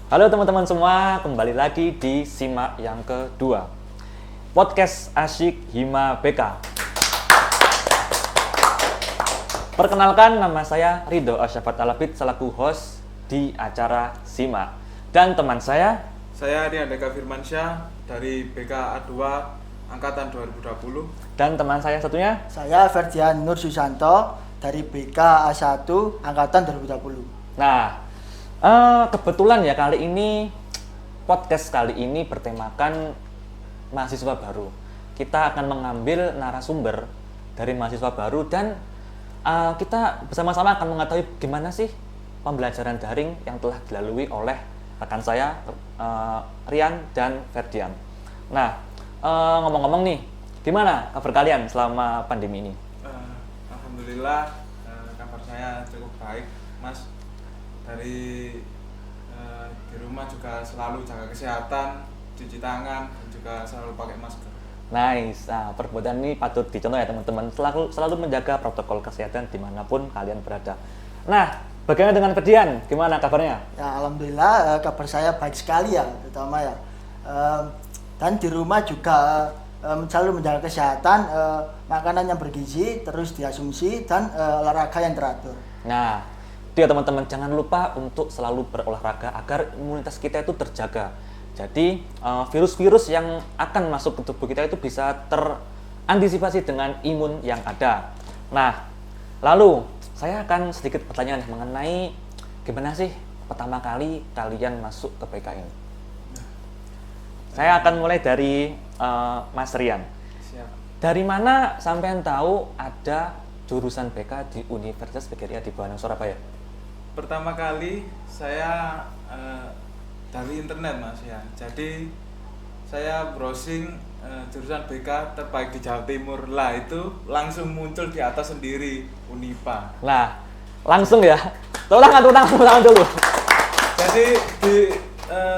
Halo teman-teman semua, kembali lagi di Simak yang kedua Podcast Asyik Hima BK. Perkenalkan, nama saya Ridho Asyafat Alabid selaku host di acara Simak. Dan teman saya Rian Deka Firmansyah dari BK A2 Angkatan 2020. Dan teman saya satunya Saya Ferdian Nur Susanto dari BK A1 Angkatan 2020. Nah, kebetulan ya podcast kali ini bertemakan mahasiswa baru. Kita akan mengambil narasumber dari mahasiswa baru dan kita bersama-sama akan mengetahui gimana sih pembelajaran daring yang telah dilalui oleh rekan saya Rian dan Ferdian. Nah, ngomong-ngomong nih, gimana kabar kalian selama pandemi ini? Alhamdulillah, kabar saya cukup baik, Mas. Dari di rumah juga selalu jaga kesehatan, cuci tangan, dan juga selalu pakai masker. Nice. Nah, perbuatan ini patut dicontoh ya teman-teman. Selalu menjaga protokol kesehatan dimanapun kalian berada. Nah, bagaimana dengan Ferdian? Gimana kabarnya? Ya, alhamdulillah kabar saya baik sekali ya, terutama ya. Dan di rumah juga selalu menjaga kesehatan, makanan yang bergizi terus diasumsi dan olahraga yang teratur. Nah, ya teman-teman, jangan lupa untuk selalu berolahraga agar imunitas kita itu terjaga. Jadi virus-virus yang akan masuk ke tubuh kita itu bisa terantisipasi dengan imun yang ada. Nah, lalu saya akan sedikit pertanyaan mengenai gimana sih pertama kali kalian masuk ke BK ini. Saya akan mulai dari Mas Rian. Siap. Dari mana sampean tahu ada jurusan BK di Universitas PGRI Adibuana Surabaya? Pertama kali saya dari internet, Mas ya. Jadi saya browsing jurusan BK terbaik di Jawa Timur. Lah itu langsung muncul di atas sendiri Unipa. Nah, langsung ya. Tolong tangan dulu. Jadi di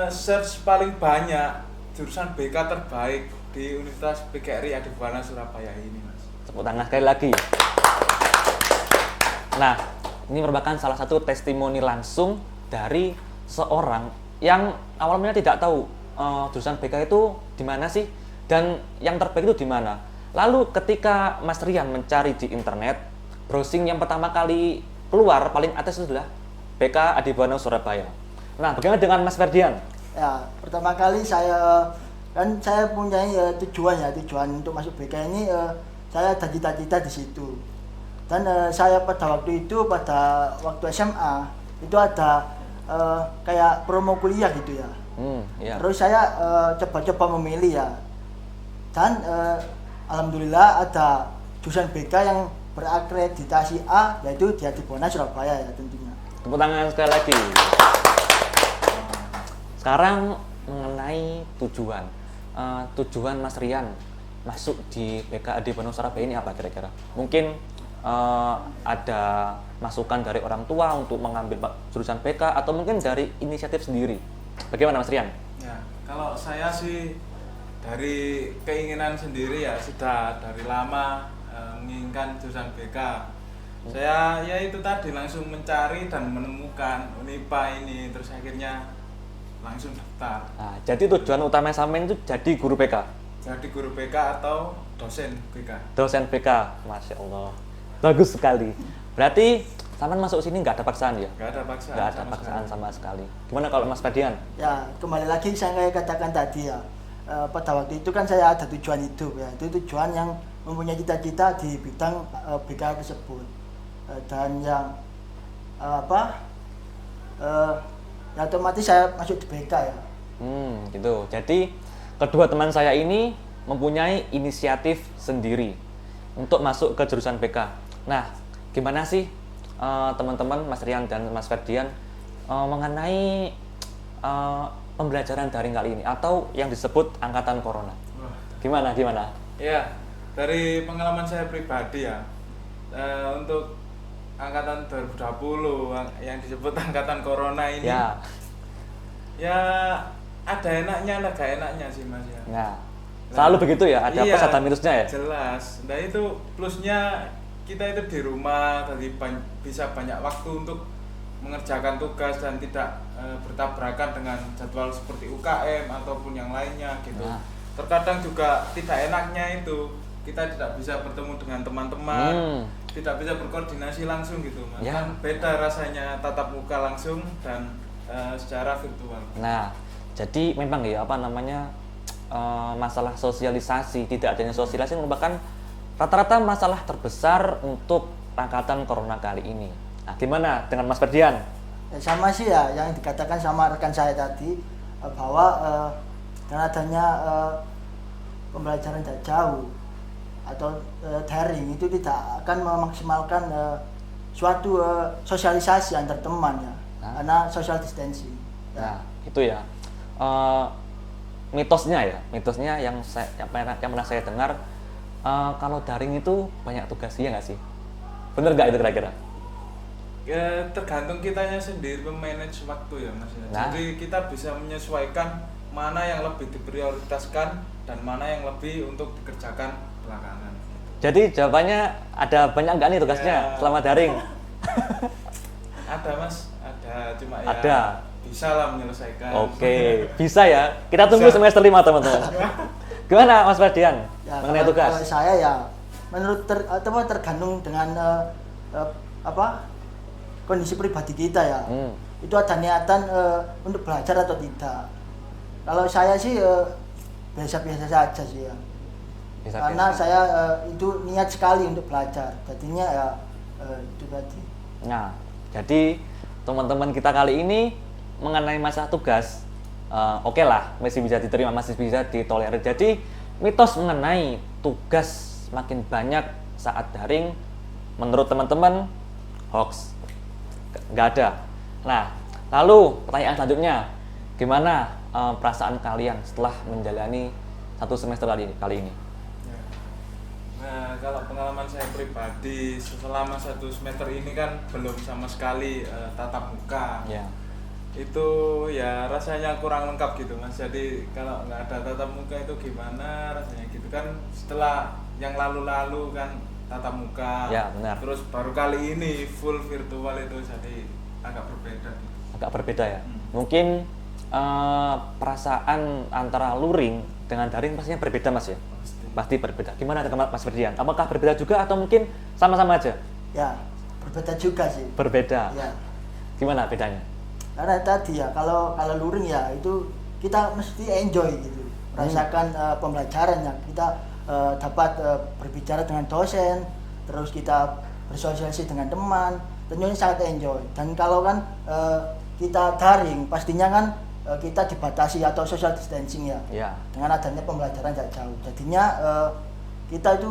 search paling banyak jurusan BK terbaik di Universitas PGRI Adibuana Surabaya ini, Mas. Tepuk tangan sekali lagi. Nah, ini merupakan salah satu testimoni langsung dari seorang yang awalnya tidak tahu jurusan BK itu di mana sih dan yang terbaik itu di mana. Lalu ketika Mas Rian mencari di internet, browsing yang pertama kali keluar paling atas itu adalah BK Adibuana Surabaya. Nah, bagaimana dengan Mas Ferdian? Ya, pertama kali saya punya tujuan untuk masuk BK ini, saya ada cita-cita di situ. Dan saya pada waktu SMA itu ada kayak promo kuliah gitu ya. Iya. Terus saya coba-coba memilih ya. Dan alhamdulillah ada jurusan BK yang berakreditasi A, yaitu di Adibuana Surabaya ya tentunya. Tepuk tangan sekali lagi. Sekarang mengenai tujuan Mas Rian masuk di BK Adibuana Surabaya ini apa kira-kira? Mungkin ada masukan dari orang tua untuk mengambil jurusan BK atau mungkin dari inisiatif sendiri. Bagaimana Mas Rian? Ya, kalau saya sih dari keinginan sendiri ya, sudah dari lama menginginkan jurusan BK. Saya ya itu tadi langsung mencari dan menemukan Unipa ini, terus akhirnya langsung daftar. Nah, jadi tujuan utama sampean itu jadi guru BK? Jadi guru BK atau dosen BK. Dosen BK, Masya Allah. Bagus sekali. Berarti sampean masuk sini nggak ada paksaan ya? Nggak ada paksaan. Nggak ada paksaan sama sekali. Gimana kalau Mas Ferdian? Ya, kembali lagi saya katakan tadi ya, pada waktu itu kan saya ada tujuan hidup ya, itu tujuan yang mempunyai cita-cita di bidang BK tersebut. Dan yang ya otomatis saya masuk di BK ya. Gitu. Jadi kedua teman saya ini mempunyai inisiatif sendiri untuk masuk ke jurusan BK. Nah, gimana sih teman-teman Mas Rian dan Mas Ferdian mengenai pembelajaran daring kali ini atau yang disebut angkatan corona? Gimana? Ya, dari pengalaman saya pribadi ya, untuk angkatan 2020 yang disebut angkatan corona ini, ya ada enaknya ada gak enaknya sih Mas ya. Nah, selalu begitu ya, ada plus ada minusnya ya. Jelas. Nah itu plusnya kita itu di rumah, tadi bisa banyak waktu untuk mengerjakan tugas dan tidak bertabrakan dengan jadwal seperti UKM ataupun yang lainnya gitu. Nah. Terkadang juga tidak enaknya itu kita tidak bisa bertemu dengan teman-teman, tidak bisa berkoordinasi langsung gitu, Mas. Ya. Kan beda rasanya tatap muka langsung dan secara virtual. Nah, jadi memang ya apa namanya masalah sosialisasi, tidak adanya sosialisasi merupakan rata-rata masalah terbesar untuk angkatan corona kali ini. Nah, gimana dengan Mas Ferdian? Ya, sama sih ya yang dikatakan sama rekan saya tadi bahwa dengan adanya pembelajaran jarak jauh atau daring itu tidak akan memaksimalkan suatu sosialisasi antar teman ya, karena social distancing. Nah, itu ya mitosnya yang pernah saya dengar, kalau daring itu banyak tugasnya nggak sih? Bener nggak itu kira-kira? Tergantung kitanya sendiri memanage waktu ya, Mas. Nah. Jadi kita bisa menyesuaikan mana yang lebih diprioritaskan dan mana yang lebih untuk dikerjakan belakangan. Jadi jawabannya ada banyak nggak nih tugasnya Ya. selama daring? Ada, Mas, ada, cuma Ada. ya bisa lah menyelesaikan. Oke, bisa ya. Kita tunggu Bisa. semester 5 teman-teman. Gimana Mas Ferdian Ya, mengenai kalau tugas? saya ya menurut tergantung dengan kondisi pribadi kita ya. Itu ada niatan untuk belajar atau tidak. Kalau saya sih biasa-biasa saja sih ya. Karena saya itu niat sekali untuk belajar. Jadinya ya itu tadi. Nah, jadi teman-teman kita kali ini mengenai masalah tugas, oke lah, masih bisa diterima, masih bisa ditolerir. Jadi mitos mengenai tugas makin banyak saat daring, menurut teman-teman hoax, nggak ada. Nah, lalu pertanyaan selanjutnya, gimana perasaan kalian setelah menjalani 1 semester kali ini? Ya. Nah, kalau pengalaman saya pribadi selama 1 semester ini kan belum sama sekali tatap muka. Ya. Itu ya rasanya kurang lengkap gitu, Mas. Jadi kalau nggak ada tatap muka itu gimana rasanya gitu kan, setelah yang lalu-lalu kan tatap muka. Ya, benar. Terus baru kali ini full virtual itu jadi agak berbeda gitu. Agak berbeda ya. Mungkin perasaan antara luring dengan daring pastinya berbeda, Mas ya. Pasti berbeda. Gimana dengan Mas Ferdian? Apakah berbeda juga atau mungkin sama-sama aja? Ya, berbeda juga sih. Berbeda. Ya. Gimana bedanya? Karena tadi ya kalau luring ya itu kita mesti enjoy gitu. Merasakan pembelajaran yang kita dapat berbicara dengan dosen, terus kita bersosialisasi dengan teman, tentunya sangat enjoy. Dan kalau kan kita daring, pastinya kan kita dibatasi atau social distancing ya. Ya. Dengan adanya pembelajaran jarak jauh, jadinya kita itu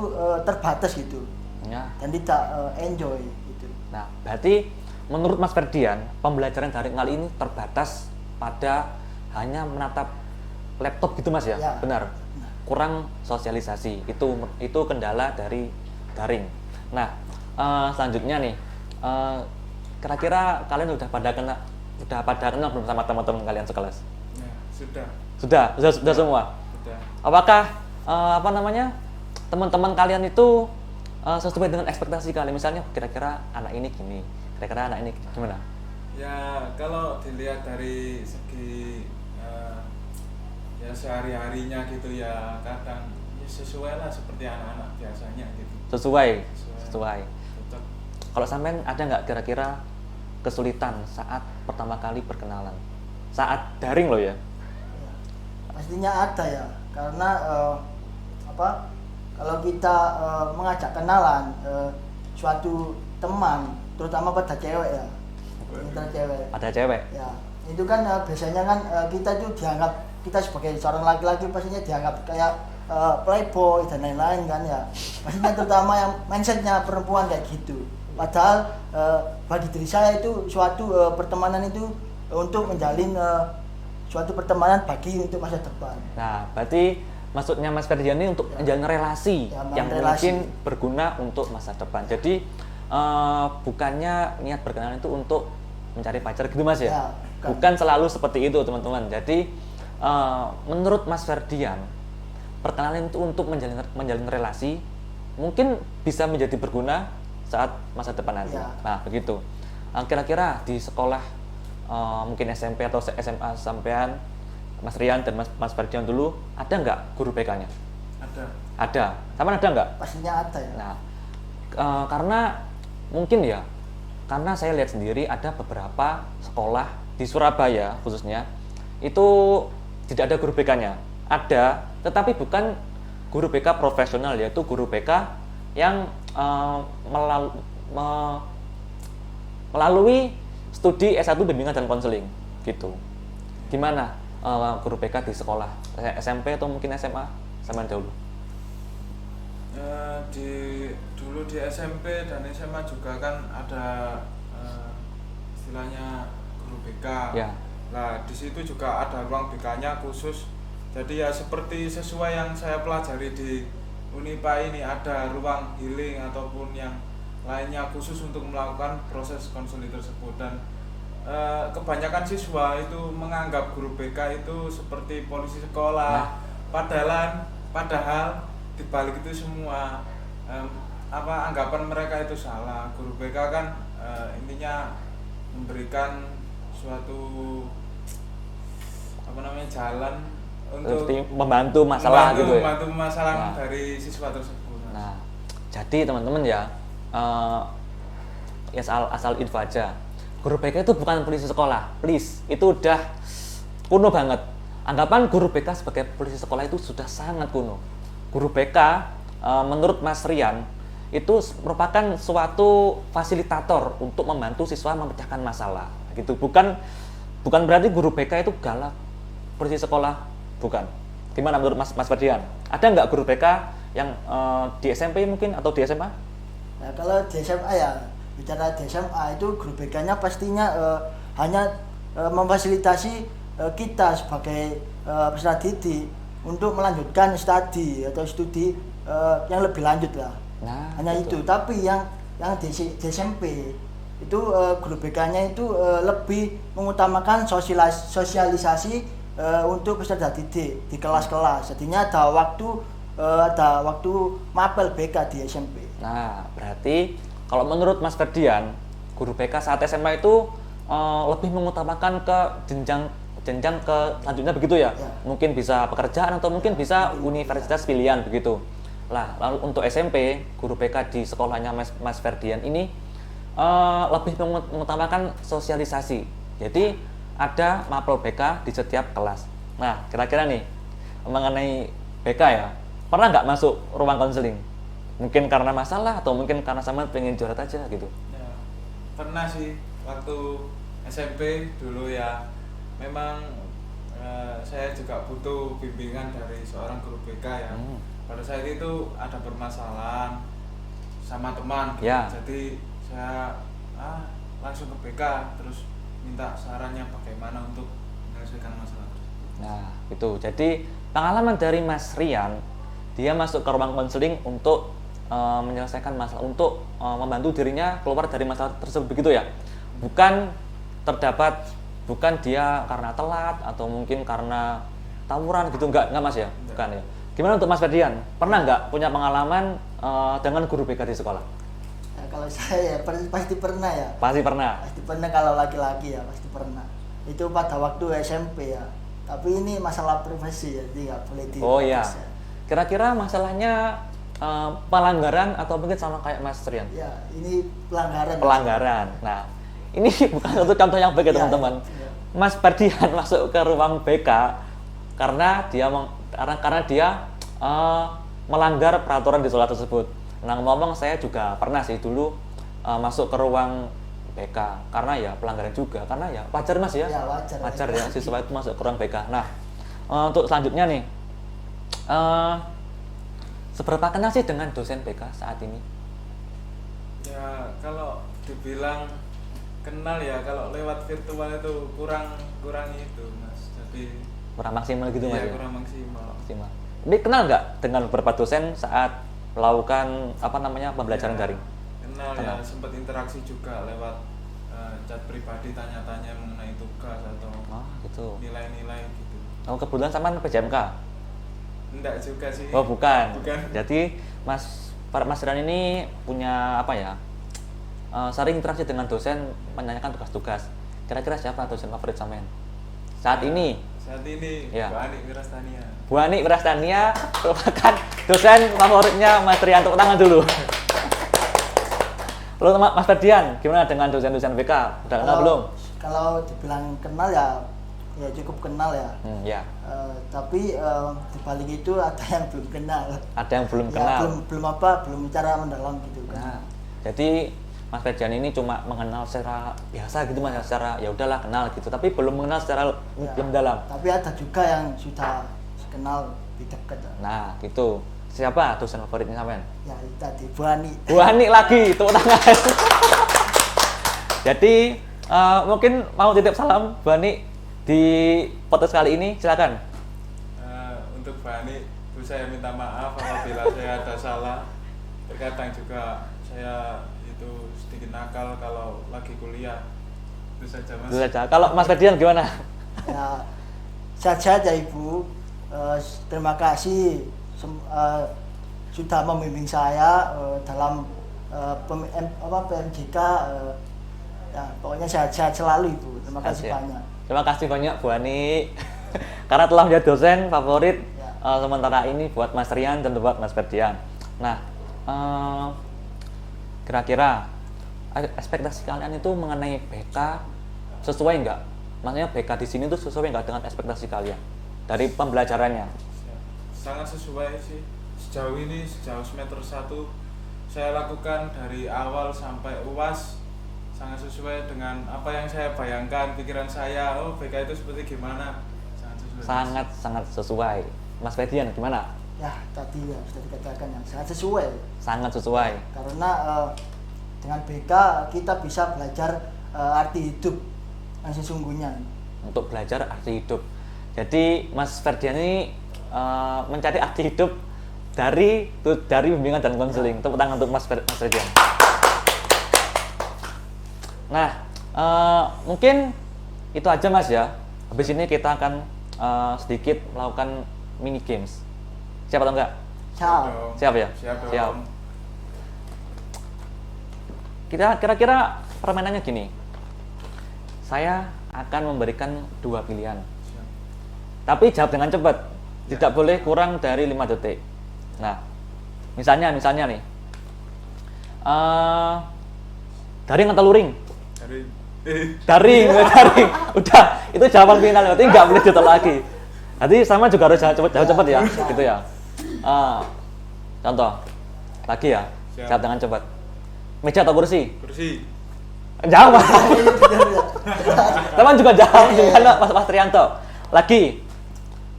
terbatas gitu. Ya. Dan tidak enjoy gitu. Nah, berarti menurut Mas Ferdian, pembelajaran daring kali ini terbatas pada hanya menatap laptop gitu, Mas ya? Ya. Benar. Kurang sosialisasi. Itu kendala dari daring. Nah, selanjutnya nih, kira-kira kalian udah pada kenal belum sama teman-teman kalian sekelas? Ya, sudah. Sudah semua. Sudah. Apakah teman-teman kalian itu sesuai dengan ekspektasi kalian? Misalnya kira-kira anak ini gini, kira-kira anak ini gimana? Ya kalau dilihat dari segi ya sehari-harinya gitu ya kadang ya sesuai lah seperti anak-anak biasanya gitu. Sesuai. Cocok. Kalau sampean ada nggak kira-kira kesulitan saat pertama kali berkenalan? Saat daring loh ya? Ya, pastinya ada ya, karena kalau kita mengajak kenalan suatu teman, terutama pada cewek ya, Pada cewek? ya itu kan biasanya kan kita itu dianggap, kita sebagai seorang laki-laki pastinya dianggap kayak playboy dan lain-lain kan ya, pastinya terutama yang mindsetnya perempuan kayak gitu. Padahal bagi diri saya itu suatu pertemanan itu untuk menjalin suatu pertemanan bagi untuk masa depan. Nah, berarti maksudnya Mas Ferdian ini untuk menjalin relasi Ya, yang relasi. mungkin berguna untuk masa depan. Jadi bukannya niat berkenalan itu untuk mencari pacar gitu, Mas ya? Ya, bukan selalu seperti itu, teman-teman. Jadi menurut Mas Ferdian, perkenalan itu untuk menjalin relasi mungkin bisa menjadi berguna saat masa depan nanti. Ya. Nah, begitu. Kira-kira di sekolah mungkin SMP atau SMA sampean, Mas Rian dan Mas Ferdian dulu, ada nggak guru BK-nya? Ada. Ada. Sama ada nggak? Pastinya ada ya. Nah, karena mungkin ya, karena saya lihat sendiri ada beberapa sekolah di Surabaya khususnya itu tidak ada guru BK-nya. Ada, tetapi bukan guru BK profesional, yaitu guru BK yang melalui studi S1 bimbingan dan konseling gitu. Gimana guru BK di sekolah SMP atau mungkin SMA sama dahulu? Dulu di SMP dan SMA juga kan ada istilahnya guru BK. Ya. Nah, di situ juga ada ruang BK-nya khusus. Jadi ya seperti sesuai yang saya pelajari di Unipa ini, ada ruang healing ataupun yang lainnya khusus untuk melakukan proses konseling tersebut. Dan kebanyakan siswa itu menganggap guru BK itu seperti polisi sekolah. Padahal di balik itu semua anggapan mereka itu salah. Guru BK kan intinya memberikan suatu jalan untuk membantu masalah gitu ya. Membantu masalah dari siswa tersebut. Nah, jadi teman-teman ya, ya asal info aja. Guru BK itu bukan polisi sekolah, please. Itu udah kuno banget. Anggapan guru BK sebagai polisi sekolah itu sudah sangat kuno. Guru BK menurut Mas Rian itu merupakan suatu fasilitator untuk membantu siswa memecahkan masalah. Gitu. Bukan berarti guru BK itu galak polisi sekolah. Bukan. Gimana menurut Mas Ferdian? Ada nggak guru BK yang di SMP mungkin atau di SMA? Nah, kalau di SMA ya, bicara di SMA itu guru BK-nya pastinya hanya memfasilitasi kita sebagai peserta didik untuk melanjutkan studi yang lebih lanjut lah. Nah, hanya betul. itu. Tapi yang di SMP itu guru BK-nya itu lebih mengutamakan sosialisasi untuk peserta didik di kelas-kelas. Jadinya ada waktu mapel BK di SMP. Nah, berarti kalau menurut Mas Ferdian, guru BK saat SMA itu lebih mengutamakan ke jenjang ke selanjutnya begitu ya? Ya. Mungkin bisa pekerjaan atau mungkin bisa universitas pilihan begitu. Lah, lalu untuk SMP, guru BK di sekolahnya Mas Ferdian ini lebih mengutamakan sosialisasi. Jadi ada mapel BK di setiap kelas. Nah, kira-kira nih mengenai BK ya, pernah nggak masuk ruang konseling? Mungkin karena masalah atau mungkin karena sama pengen juara aja gitu? Ya, pernah sih waktu SMP dulu ya. Memang saya juga butuh bimbingan dari seorang guru BK ya. Pada saat itu ada permasalahan sama teman gitu. Ya. Jadi saya langsung ke BK terus minta sarannya bagaimana untuk menyelesaikan masalah tersebut. Nah, itu. Jadi pengalaman dari Mas Rian, dia masuk ke ruang konseling untuk menyelesaikan masalah, untuk membantu dirinya keluar dari masalah tersebut begitu ya. Bukan dia karena telat atau mungkin karena tawuran gitu, enggak Mas ya? Bukan ya. Gimana untuk Mas Ferdian? Pernah nggak punya pengalaman dengan guru BK di sekolah? Nah, kalau saya pasti pernah ya. Pasti pernah. Pasti pernah kalau laki-laki ya, pasti pernah. Itu pada waktu SMP ya. Tapi ini masalah privasi ya, jadi nggak boleh di. Oh iya. Kira-kira masalahnya pelanggaran atau mungkin sama kayak Mas Rian? Ya, ini pelanggaran. Pelanggaran. Nah, ini bukan satu contoh yang baik ya teman-teman. Ya. Mas Ferdian masuk ke ruang BK karena dia melanggar peraturan di sekolah tersebut. Nah, ngomong saya juga pernah sih dulu masuk ke ruang BK karena ya pelanggaran juga, karena ya wajar Mas ya. Ya, wajar ya siswa itu masuk ke ruang BK. Nah, untuk selanjutnya nih, seberapa kenal sih dengan dosen BK saat ini? Ya, kalau dibilang kenal ya, kalau lewat virtual itu kurang itu Mas. Jadi Kurang maksimal gitu Mas ya? Kurang maksimal. Tapi kenal nggak dengan beberapa dosen saat melakukan pembelajaran Ya, daring? Kenal ya, sempat interaksi juga lewat chat pribadi, tanya-tanya mengenai tugas atau Gitu. nilai-nilai gitu. Kebetulan sama PJMK? Enggak juga sih. Oh bukan. Bukan. Jadi Mas Rian ini punya sering interaksi dengan dosen menanyakan tugas-tugas. Kira-kira siapa dosen favorit sampean saat ini? Saat ini Ya. Bu Ani Wirastania. Bu Ani Wirastania merupakan dosen favoritnya Mas Trianto. Tangan dulu. Lalu Mas Ferdian, gimana dengan dosen-dosen BK? Udah kenal belum? Kalau dibilang kenal ya cukup kenal ya. Ya. Tapi di balik itu ada yang belum kenal. Ada yang belum Ya, kenal. belum bicara mendalam gitu kan. Nah, jadi Mas Ferdian ini cuma mengenal secara biasa gitu Mas, secara ya udahlah kenal gitu, tapi belum mengenal secara Ya, lebih mendalam. Tapi ada juga yang sudah kenal lebih dekat. Nah, gitu. Siapa dosen favoritnya sampean? Ya itu tadi Bu Ani. Bu Ani lagi, tepuk tangan. Jadi mungkin mau titip salam Bu Ani di podcast kali ini, silakan. Untuk Bu Ani, Bu saya minta maaf apabila saya ada salah. Terkadang juga saya itu sedikit nakal kalau lagi kuliah. Itu saja Mas. Itu saja. Kalau Mas Ferdian gimana? Ya, sehat saja Ibu. Terima kasih sudah membimbing saya dalam PMJK. Ya, pokoknya sehat-sehat selalu Ibu. Terima kasih Sehat ya. banyak. Terima kasih banyak Bu Ani karena telah menjadi dosen favorit Ya. sementara ini buat Mas Rian dan buat Mas Ferdian. Nah, kira-kira ekspektasi kalian itu mengenai BK sesuai nggak? Maksudnya BK di sini tuh sesuai nggak dengan ekspektasi kalian dari pembelajarannya? Sangat sesuai sih. Sejauh ini, sejauh semester 1 saya lakukan dari awal sampai UAS sangat sesuai dengan apa yang saya bayangkan, pikiran saya. Oh, BK itu seperti gimana? Sangat sesuai. Sangat sesuai. Mas Ferdian gimana? Ya, tadi ya sudah dikatakan yang sangat sesuai. Sangat sesuai. Karena dengan BK kita bisa belajar arti hidup yang sesungguhnya. Untuk belajar arti hidup. Jadi Mas Ferdian ini mencari arti hidup dari bimbingan dan konseling. Tepuk tangan untuk Mas Ferdian. Nah, mungkin itu aja Mas ya. Habis ini kita akan sedikit melakukan mini games. Siap atau enggak? Siap. dong. Siap ya? Siap dong. Siap. Kita kira-kira permainannya gini. Saya akan memberikan 2 pilihan. Siap. Tapi jawab dengan cepat. Tidak boleh kurang dari 5 detik. Nah, misalnya nih. Daring atau luring? Daring. Udah, itu jawaban final. Berarti nggak boleh diulang lagi. Nanti sama juga harus jawab cepat ya, gitu ya. Contoh, lagi ya. Siap. Jawab dengan cepat. Meja atau kursi? Kursi. Jawab. Teman juga jawab juga Mas Trianto. Lagi.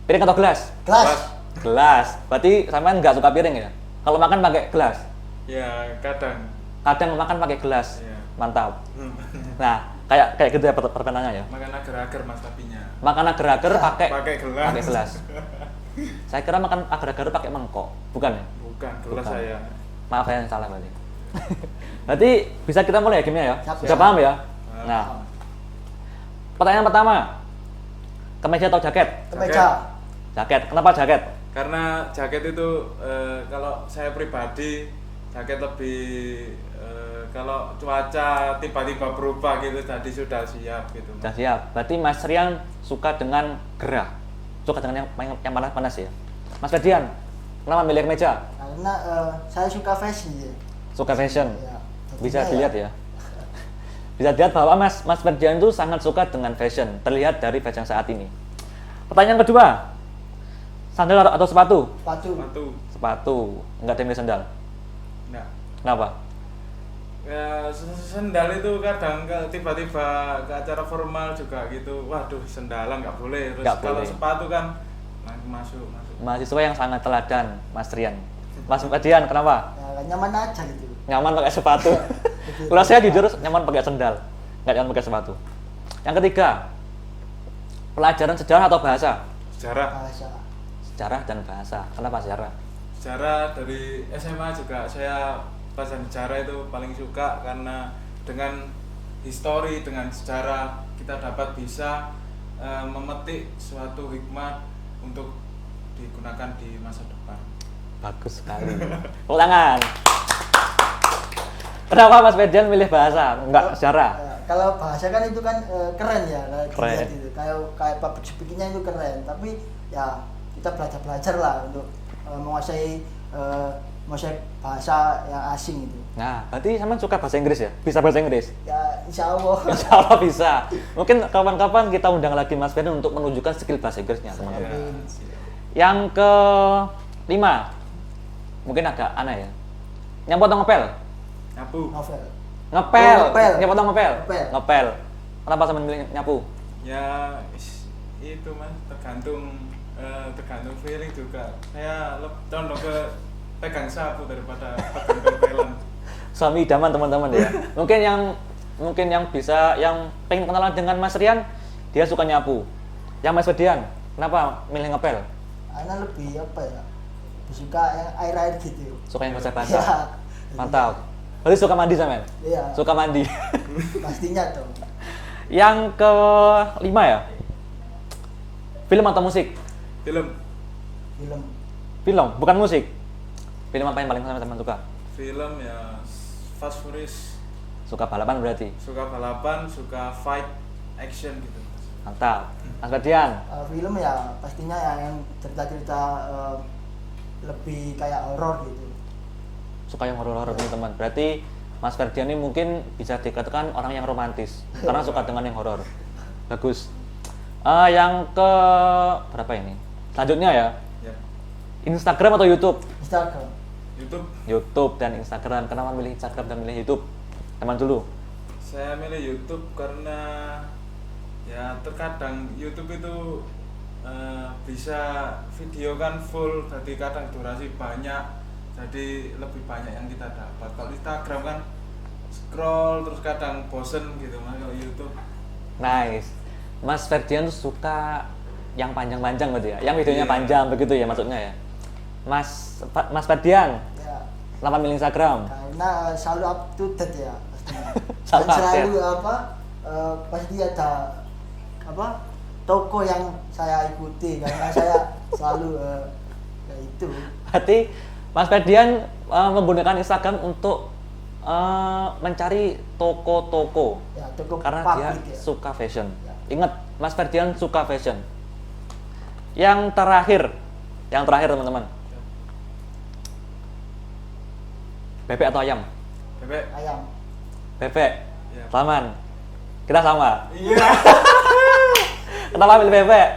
Piring atau gelas? Kelas. Gelas. Berarti sampean nggak suka piring ya? Kalau makan pakai gelas. Ya, kadang. Kadang makan pakai gelas. Iya. Mantap. Nah, kayak gitu ya perbedaannya ya. Makan agar-agar Mas tapinya. Makan agar-agar pakai gelas. Pakai gelas. Saya kira makan agar-agar pakai mangkok, bukan ya? Bukan, gelas Bukan. saya. Maaf saya yang salah berarti. Berarti bisa kita mulai ya gamenya ya? Siap, Sudah siap. paham ya? Nah, pertanyaan pertama. Kemeja atau jaket? Kemeja. Jaket. Kenapa jaket? Karena jaket itu kalau saya pribadi jaket lebih kalau cuaca tiba-tiba berubah gitu tadi sudah siap gitu. Sudah siap. Berarti Mas Rian suka dengan gerah. Suka dengan yang panas ya? Mas Ferdian, kenapa milih kemeja? Karena saya suka fashion ya. Suka fashion. Ya, Bisa tentunya dilihat ya. Bisa dilihat bahwa Mas Ferdian itu sangat suka dengan fashion. Terlihat dari fashion saat ini. Pertanyaan kedua. Sandal atau sepatu? Sepatu. Sepatu. Enggak ada yang milih sandal. Nah, Kenapa? ya sendal itu kadang tiba-tiba ke acara formal juga gitu. Waduh, sendalan nggak boleh. Terus Nggak kalau boleh. sepatu kan masuk. Mahasiswa yang sangat teladan, Mas Rian. Mas Ferdian, kenapa? Ya, nyaman aja gitu. Nyaman pakai sepatu. Kalau saya jujur nyaman pakai sandal, nggak nyaman pakai sepatu. Yang ketiga, pelajaran sejarah atau bahasa? Sejarah. Bahasa. Sejarah dan bahasa. Kenapa sejarah? Sejarah dari SMA juga saya pelajaran sejarah itu paling suka karena dengan histori, dengan sejarah kita dapat bisa memetik suatu hikmah untuk digunakan di masa depan. Bagus sekali. Tepuk tangan. Kenapa Mas Ferdian milih bahasa? Enggak sejarah. Kalau bahasa kan itu kan keren ya, Keren. dilihat itu. Kayak public speaking-nya itu keren, tapi ya kita belajar lah untuk menguasai bahasa yang asing itu. Nah, berarti sama suka bahasa Inggris ya? Bisa bahasa Inggris? Ya insya Allah. Insya Allah bisa. Mungkin kapan-kapan kita undang lagi Mas Ferdian untuk menunjukkan skill bahasa Inggrisnya, teman-teman. Yang ke-5, mungkin agak aneh ya. Nyapu atau ngepel? Nyapu. Novel. Ngepel. Oh, ngepel. Nyapu atau ngepel? Ngepel. Ngepel. Kenapa sama milih nyapu? Ya itu Mas, tergantung feeling juga. Saya condong ke pegang sapu daripada pegang pelan. Suami idaman teman-teman ya. Mungkin yang bisa yang pengen kenalan dengan Mas Rian, dia suka nyapu. Yang Mas Ferdian, kenapa milih ngepel? Ana lebih apa ya? Lebih suka yang air-air gitu. Suka yang basah-basah. Ya. Mantap. Berarti suka mandi sama? Iya. Suka mandi. Pastinya dong. Yang ke-5 ya. Film atau musik? Film. Film, bukan musik. Film apa yang paling teman-teman suka? Film ya Fast Furious. Suka balapan berarti. Suka balapan, suka fight, action gitu. Mantap. Mas Ferdian, Film ya pastinya yang cerita-cerita lebih kayak horor gitu. suka yang horor-horor teman-teman. Berarti Mas Ferdian ini mungkin bisa dikatakan orang yang romantis karena suka dengan yang horor. Bagus. Yang ke berapa ini? Selanjutnya ya. Ya. Instagram atau YouTube? Instagram. YouTube. YouTube dan Instagram. Kenapa milih Instagram dan milih YouTube? Teman dulu. Saya milih YouTube karena ya terkadang YouTube itu bisa video kan full, jadi kadang durasi banyak, jadi lebih banyak yang kita dapat. Kalau Instagram kan scroll terus kadang bosen gitu, mas. Kalau YouTube Nice. Mas Ferdian tuh suka yang panjang-panjang berarti ya? Yang videonya Iya. panjang begitu ya maksudnya ya? Mas Ferdian, Ya. kenapa milih Instagram? Karena selalu up to date ya pastinya. Selalu Dan selalu update. pasti ada toko yang saya ikuti karena saya selalu ya itu. Berarti Mas Ferdian menggunakan Instagram untuk mencari toko-toko Ya, toko karena dia publik ya. suka fashion. Ya. Ingat, Mas Ferdian suka fashion. Yang terakhir teman-teman. Bebek atau ayam? bebek. Ayam. Bebek. Ya. Laman. Kita sama. Iya. Kenapa milih bebek?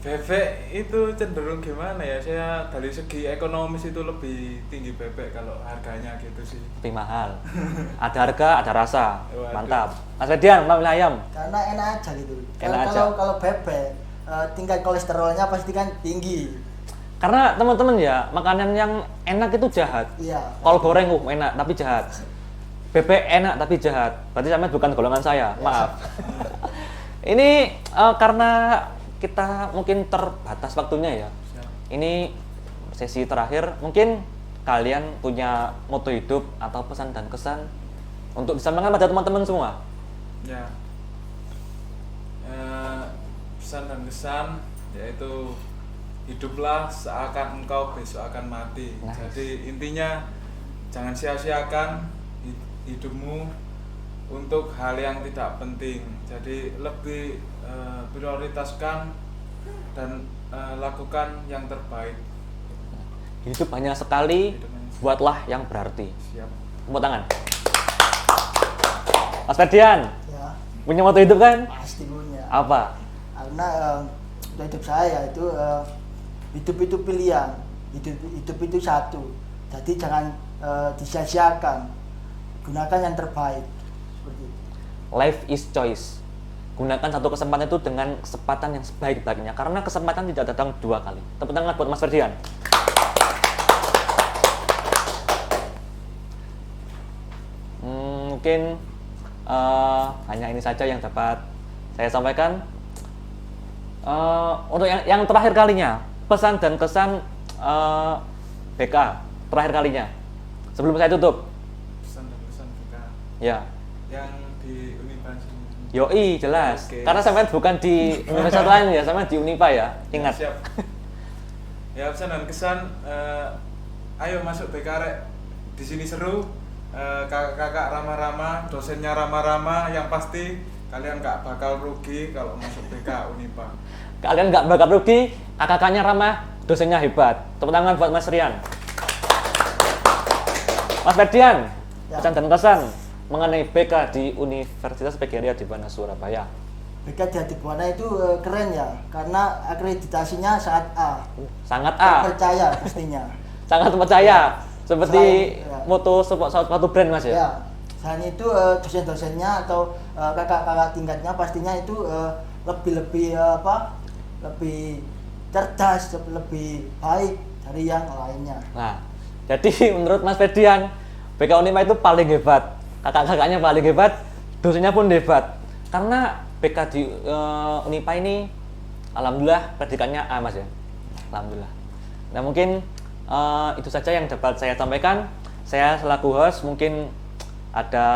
Bebek itu cenderung gimana ya? Saya dari segi ekonomis itu lebih tinggi bebek kalau harganya gitu sih. Lebih mahal. Ada harga, ada rasa. Waduh. Mantap. Mas Ferdian, kenapa milih ayam? Karena enak aja gitu. Enak aja. Kalau bebek tingkat kolesterolnya pasti kan tinggi. Karena teman-teman ya, makanan yang enak itu jahat. Iya. Kol goreng enak tapi jahat. Bebek enak tapi jahat. Berarti sampai bukan golongan saya. Maaf. Ini karena kita mungkin terbatas waktunya ya. Siap. Ini sesi terakhir. Mungkin kalian punya moto hidup atau pesan dan kesan untuk disampaikan pada teman-teman semua. Ya. Pesan dan kesan yaitu hiduplah seakan engkau besok akan mati. Nice. Jadi intinya jangan sia-siakan hidupmu untuk hal yang tidak penting. Jadi lebih prioritaskan dan lakukan yang terbaik. Hidup hanya sekali, buatlah yang berarti. Siap. Tepuk tangan. Mas Ferdian, Ya, punya moto hidup kan? pasti punya. Apa? Karena hidup saya itu hidup itu pilihan, hidup itu satu. Jadi jangan disia-siakan, gunakan yang terbaik. Seperti itu. Life is choice. Gunakan satu kesempatan itu dengan kesempatan yang sebaik-baiknya. Karena kesempatan tidak datang dua kali. Tepuk tangan buat Mas Ferdian. Mungkin hanya ini saja yang dapat saya sampaikan. Untuk yang terakhir kalinya, pesan dan kesan BK terakhir kalinya. Sebelum saya tutup. Pesan dan kesan kita Ya. yang di Uniban sini. Yoi, jelas. Oke. Karena sampean bukan di universitas lain ya, sampean di Unipa ya. Ingat. Ya, siap. Ya pesan dan kesan, ayo masuk BK rek. Di sini seru, kakak-kakak ramah-ramah, dosennya ramah-ramah, yang pasti kalian nggak bakal rugi kalau masuk BK Unipa. Kalian nggak bakal rugi, kakak-kakaknya ramah, dosennya hebat. Tepuk tangan buat Mas Rian. Mas Ferdian, Ya. pesan dan kesan mengenai BK di Universitas PGRI Adibana Surabaya. BK di Adibana itu keren ya, karena akreditasinya sangat A. Sangat A, Percaya pastinya. sangat percaya. Seperti Selain, ya. moto suatu brand Mas ya. Ya, selain itu dosen-dosennya atau kakak-kakak tingkatnya pastinya itu lebih lebih cerdas, lebih baik dari yang lainnya. Nah, jadi menurut Mas Ferdian, BK Unipa itu paling hebat. Kakak-kakaknya paling hebat, dosennya pun hebat. Karena BK di Unipa ini, alhamdulillah predikannya A Mas ya. Alhamdulillah. Nah mungkin itu saja yang dapat saya sampaikan. Saya selaku host mungkin ada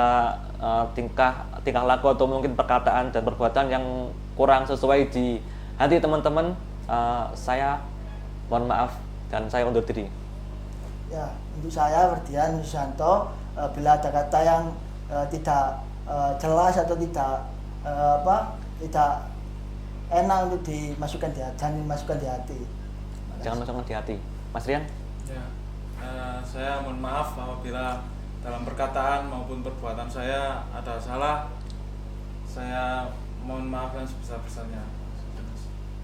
tingkah laku atau mungkin perkataan dan perbuatan yang kurang sesuai di hati teman-teman. Saya mohon maaf dan saya undur diri. Ya, untuk saya Ferdian Susanto, bila ada kata yang tidak jelas atau tidak enak untuk dimasukkan di hati, jangan dimasukkan di hati. Jangan masukkan di hati. Mas Rian? Ya, saya mohon maaf apabila dalam perkataan maupun perbuatan saya ada salah. Saya mohon maaf yang sebesar-besarnya.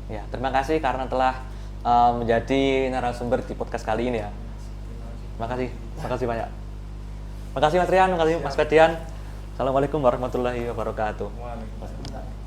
Ya, terima kasih karena telah menjadi narasumber di podcast kali ini ya. Terima kasih banyak. Terima kasih Mas Rian, terima kasih Mas Ferdian. Assalamualaikum warahmatullahi wabarakatuh. Waalaikumsalam.